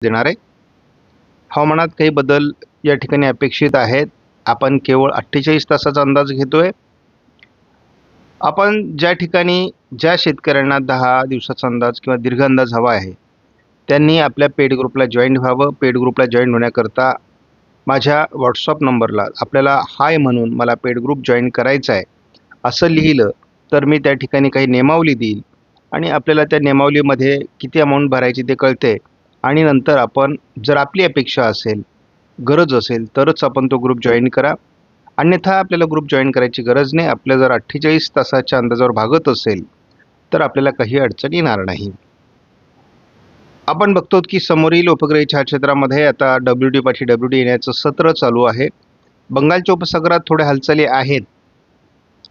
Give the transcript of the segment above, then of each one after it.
देणार आहे. हवामानात काही बदल या ठिकाणी अपेक्षित आहेत. आपण केवळ 48 तासाचा अंदाज घेतोय. आपण ज्या ठिकाणी ज्या शेतकऱ्यांना 10 दिवसाचा अंदाज किंवा दीर्घ अंदाज हवा आहे, त्यांनी आपल्या पेड ग्रुपला जॉईन व्हावं. पेड ग्रुपला जॉईन होण्याकरता माझ्या व्हॉट्सअप नंबरला आपल्याला हाय म्हणून मला पेड ग्रुप जॉईन करायचं आहे असं लिहिलं तर मी त्या ठिकाणी काही नियमावली देईल आणि आपल्याला त्या नियमावलीमध्ये किती अमाऊंट भरायची ते कळते आणि नंतर आपण जर आपली अपेक्षा असेल, गरज असेल तरच आपण तो ग्रुप जॉईन करा. अन्यथा आपल्याला ग्रुप जॉईन करायची गरज नाही. आपल्या जर 48 तासाच्या अंदाजावर भागत असेल तर आपल्याला काही अडचण येणार नाही. आपण बघतो की समोरील उपग्रही छायाचित्रामध्ये आता WD पाठी WD येण्याचं सत्र चालू आहे. बंगालच्या उपसागरात थोड्या हालचाली आहेत.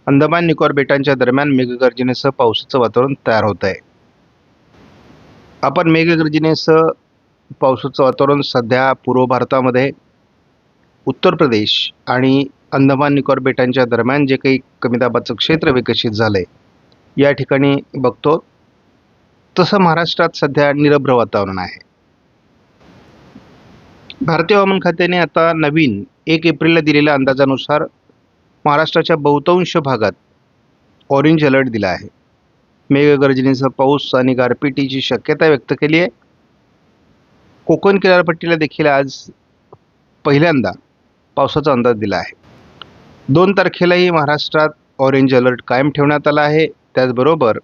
अंदमान निकोबार बेटांच्या दरम्यान मेघगर्जनेसह पावसाचं वातावरण तयार होत आहे. आपण मेघगर्जनेसह पावसाचं वातावरण सध्या पूर्व भारतामध्ये उत्तर प्रदेश आणि अंदमान निकोबार बेटांच्या दरम्यान जे काही कमी दाबाचं क्षेत्र विकसित झालंय या ठिकाणी बघतो. तसं महाराष्ट्रात सध्या निरभ्र वातावरण आहे. भारतीय हवामान खात्याने आता नवीन 1 एप्रिलला दिलेल्या अंदाजानुसार महाराष्ट्राच्या बहुतांश भागात ऑरेंज अलर्ट दिला आहे. मेघगर्जनेसह पाऊस आणि गारपिटीची शक्यता व्यक्त केली आहे. कोकण किनारपट्टीला देखील आज पहिल्यांदा पावसाचा अंदाज दिला आहे. 2 तारखेलाही महाराष्ट्रात ऑरेंज अलर्ट कायम ठेवण्यात आला आहे. त्याचबरोबर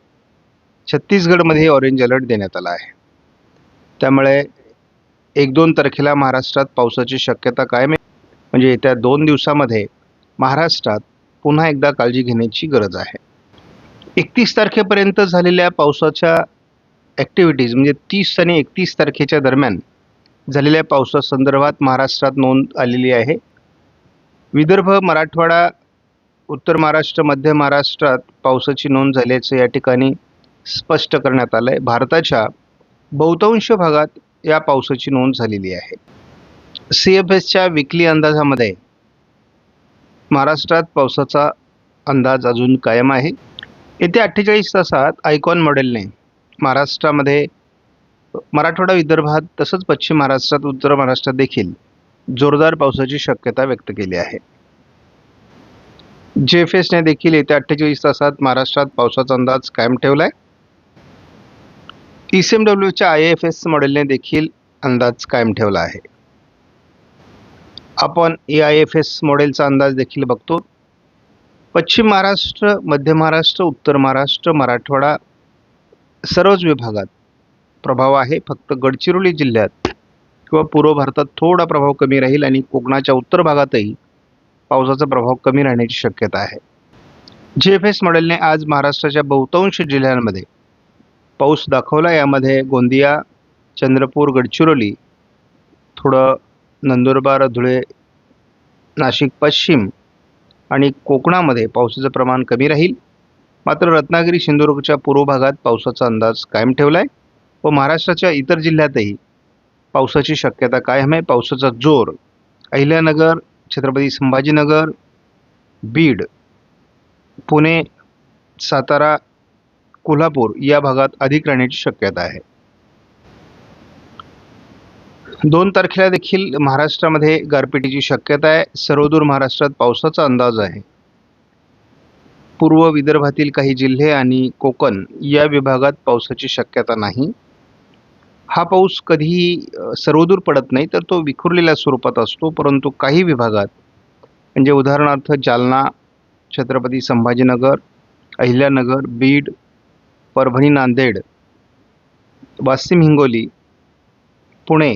छत्तीसगडमध्ये ऑरेंज अलर्ट देण्यात आला आहे. त्यामुळे 1-2 तारखेला महाराष्ट्रात पावसाची शक्यता कायम आहे. म्हणजे येत्या 2 दिवसामध्ये महाराष्ट्रात पुन्हा एकदा काळजी घेण्याची गरज आहे. 31 तारखेपर्यंत झालेल्या पावसाच्या ॲक्टिव्हिटीज म्हणजे 30 आणि 31 तारखेच्या दरम्यान झालेल्या पावसासंदर्भात महाराष्ट्रात नोंद आलेली आहे. विदर्भ, मराठवाडा, उत्तर महाराष्ट्र, मध्य महाराष्ट्रात पावसाची नोंद झाल्याचं या ठिकाणी स्पष्ट करण्यात आलं आहे. भारताच्या बहुतांश भागात या पावसाची नोंद झालेली आहे. CFSच्या विकली अंदाजामध्ये महाराष्ट्रात पावसाचा अंदाज अजून कायम आहे. येत्या 48 तासात आयकॉन मॉडेलने महाराष्ट्रामध्ये मराठवाडा, विदर्भात तसंच पश्चिम महाराष्ट्रात, उत्तर महाराष्ट्रात देखील जोरदार पावसाची शक्यता व्यक्त केली आहे. JFSने देखील येत्या 48 तासात महाराष्ट्रात पावसाचा अंदाज कायम ठेवला आहे. ECMWच्या IFS मॉडेलने देखील अंदाज कायम ठेवला आहे. आपण AIFS मॉडेलचा अंदाज देखील बघतो. पश्चिम महाराष्ट्र, मध्य महाराष्ट्र, उत्तर महाराष्ट्र, मराठवाडा सर्वच विभागात प्रभाव आहे. फक्त गडचिरोली जिल्ह्यात किंवा पूर्व भारतात थोडा प्रभाव कमी राहील आणि कोकणाच्या उत्तर भागातही पावसाचा प्रभाव कमी राहण्याची शक्यता आहे. JFS मॉडेलने आज महाराष्ट्राच्या बहुतांश जिल्ह्यांमध्ये पाऊस दाखवला. यामध्ये गोंदिया, चंद्रपूर, गडचिरोली, थोडं नंदुरबार, धुळे, नाशिक पश्चिम आणि कोकणामध्ये पावसाचं प्रमाण कमी राहील. मात्र रत्नागिरी, सिंधुदुर्गच्या पूर्व भागात पावसाचा अंदाज कायम ठेवला आहे व महाराष्ट्राच्या इतर जिल्ह्यातही पावसाची शक्यता कायम आहे. पावसाचा जोर अहिल्यानगर, छत्रपती संभाजीनगर, बीड, पुणे, सातारा, कोल्हापूर या भागात अधिक राहण्याची शक्यता आहे. 2 तारखेला देखील महाराष्ट्रामध्ये गारपिटीची शक्यता आहे. सर्वदूर महाराष्ट्रात पावसाचा अंदाज आहे. पूर्व विदर्भातील काही जिल्हे आणि कोकण या विभागात पावसाची शक्यता नाही. हा पाऊस कधीही सर्वदूर पडत नाही, तर तो विखुरलेल्या स्वरूपात असतो. परंतु काही विभागात म्हणजे उदाहरणार्थ जालना, छत्रपती संभाजीनगर, अहिल्यानगर, बीड, परभणी, नांदेड, वाशिम, हिंगोली, पुणे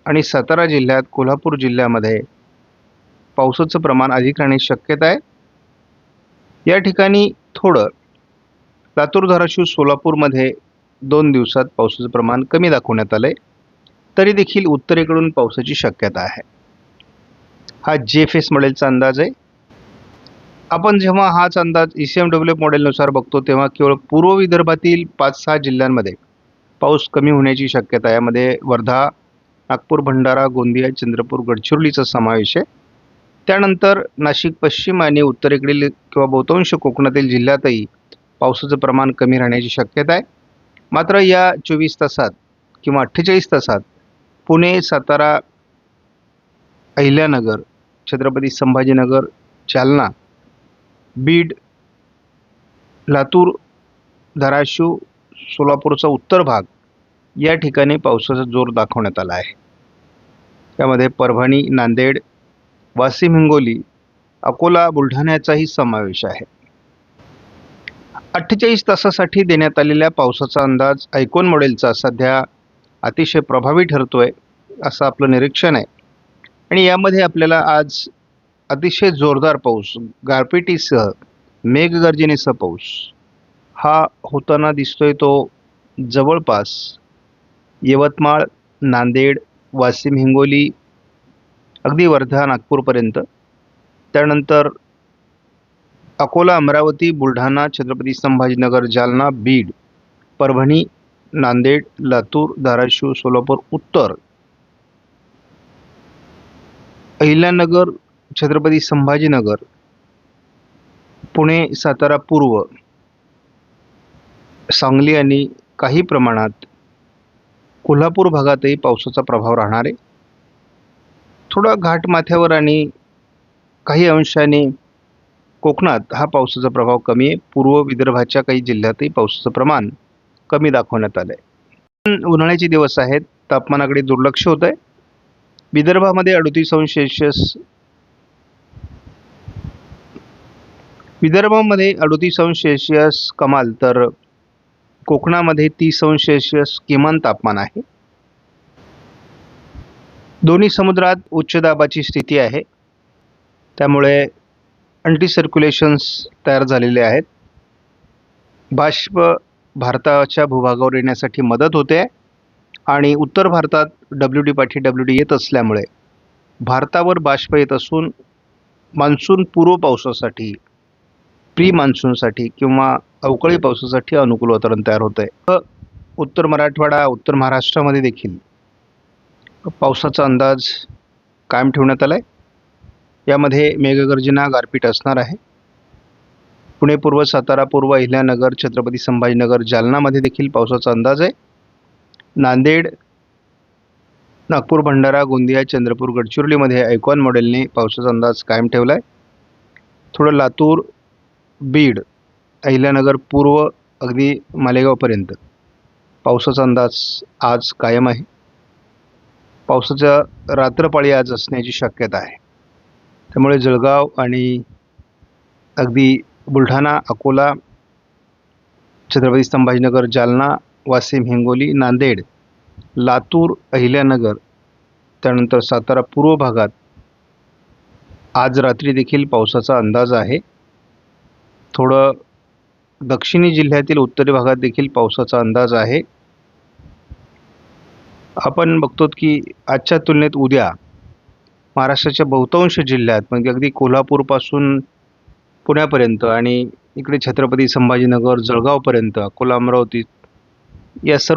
आणि सातारा जिल्ह्यात, कोल्हापूर जिल्ह्यामध्ये पावसाचं प्रमाण अधिक राहण्याची शक्यता आहे. या ठिकाणी थोडं लातूर, धाराशिव, सोलापूरमध्ये 2 दिवसात पावसाचं प्रमाण कमी दाखवण्यात आलं आहे. तरी देखील उत्तरेकडून पावसाची शक्यता आहे. हा JFS मॉडेलचा अंदाज आहे. आपण जेव्हा हाच अंदाज ECMW मॉडेलनुसार बघतो तेव्हा केवळ पूर्व विदर्भातील 5-6 जिल्ह्यांमध्ये पाऊस कमी होण्याची शक्यता आहे. यामध्ये वर्धा, नागपूर, भंडारा, गोंदिया, चंद्रपूर, गडचिरोलीचा समावेश आहे. त्यानंतर नाशिक पश्चिम आणि उत्तरेकडील किंवा बहुतांश कोकणातील जिल्ह्यातही पावसाचं प्रमाण कमी राहण्याची शक्यता आहे. मात्र या 24 तासात किंवा 48 तासात पुणे, सातारा, अहिल्यानगर, छत्रपती संभाजीनगर, जालना, बीड, लातूर, धाराशिव, सोलापूरचा उत्तर भाग या ठिकाणी पावसाचा जोर दाखवण्यात आला आहे. त्यामध्ये परभणी, नांदेड, वाशिम, हिंगोली, अकोला, बुलढाण्याचाही समावेश आहे. 48 तासासाठी देण्यात आलेल्या पावसाचा अंदाज आयकॉन मॉडेलचा सध्या अतिशय प्रभावी ठरतोय असं आपलं निरीक्षण आहे. आणि यामध्ये आपल्याला आज अतिशय जोरदार पाऊस, गारपिटीसह, मेघगर्जनेसह पाऊस हा होताना दिसतोय. तो जवळपास यवतमाळ, नांदेड, वाशिम, हिंगोली, अगदी वर्धा, नागपूरपर्यंत, त्यानंतर अकोला, अमरावती, बुलढाणा, छत्रपती संभाजीनगर, जालना, बीड, परभणी, नांदेड, लातूर, धाराशिव, सोलापूर उत्तर, अहिल्यानगर, छत्रपती संभाजीनगर, पुणे, सातारा पूर्व, सांगली आणि काही प्रमाणात कोल्हापूर भागातही पावसाचा प्रभाव राहणार आहे. थोडा घाटमाथ्यावर आणि काही अंशाने कोकणात हा पावसाचा प्रभाव कमी आहे. पूर्व विदर्भाच्या काही जिल्ह्यातही पावसाचं प्रमाण कमी दाखवण्यात आलं आहे. उन्हाळ्याचे दिवस आहेत, तापमानाकडे दुर्लक्ष होत आहे. विदर्भामध्ये 38°C, विदर्भामध्ये 38°C कमाल, तर कोकणामध्ये 30°C किमान तापमान आहे. दोन्ही समुद्रात उच्च दाबाची स्थिती आहे, त्यामुळे अँटी सर्क्युलेशन्स तयार झालेले आहेत. बाष्प भारताच्या भूभागावर येण्यासाठी मदत होते आणि उत्तर भारतात WD पाठी WD येत असल्यामुळे भारतावर बाष्प येत असून मान्सून पूर्व पावसासाठी, प्री मान्सूनसाठी किंवा अवकाळी पावसासाठी अनुकूल वातावरण तयार होत आहे. उत्तर मराठवाडा, उत्तर महाराष्ट्रामध्ये देखील पावसाचा अंदाज कायम ठेवण्यात आला आहे. यामध्ये मेघगर्जना, गारपीट असणार आहे. पुणे पूर्व, सातारा पूर्व, अहिल्यानगर, छत्रपती संभाजीनगर, जालनामध्ये देखील पावसाचा अंदाज आहे. नांदेड, नागपूर, भंडारा, गोंदिया, चंद्रपूर, गडचिरोलीमध्ये आयकॉन मॉडेलने पावसाचा अंदाज कायम ठेवला आहे. थोडं लातूर, बीड, अहिल्यानगर पूर्व, अगदी मालेगावपर्यंत पावसाचा अंदाज आज कायम आहे. पावसाचा रात्रपाळी आज असण्याची शक्यता आहे. त्यामुळे जळगाव आणि अगदी बुलढाणा, अकोला, छत्रपती संभाजीनगर, जालना, वाशिम, हिंगोली, नांदेड, लातूर, अहिल्यानगर, त्यानंतर सातारा पूर्व भागात आज रात्री देखील पावसाचा अंदाज आहे. थोडं दक्षिणी जिल्ह्यातील उत्तरी भागात देखील पावसाचा अंदाज आहे. आपण बघतो की आजच्या तुलनेत उद्या महाराष्ट्राच्या बहुतांश जिल्ह्यात, म्हणजे अगदी कोल्हापूरपासून पुण्यापर्यंत आणि इकडे छत्रपती संभाजीनगर, जळगावपर्यंत, अकोला, अमरावती या सर्व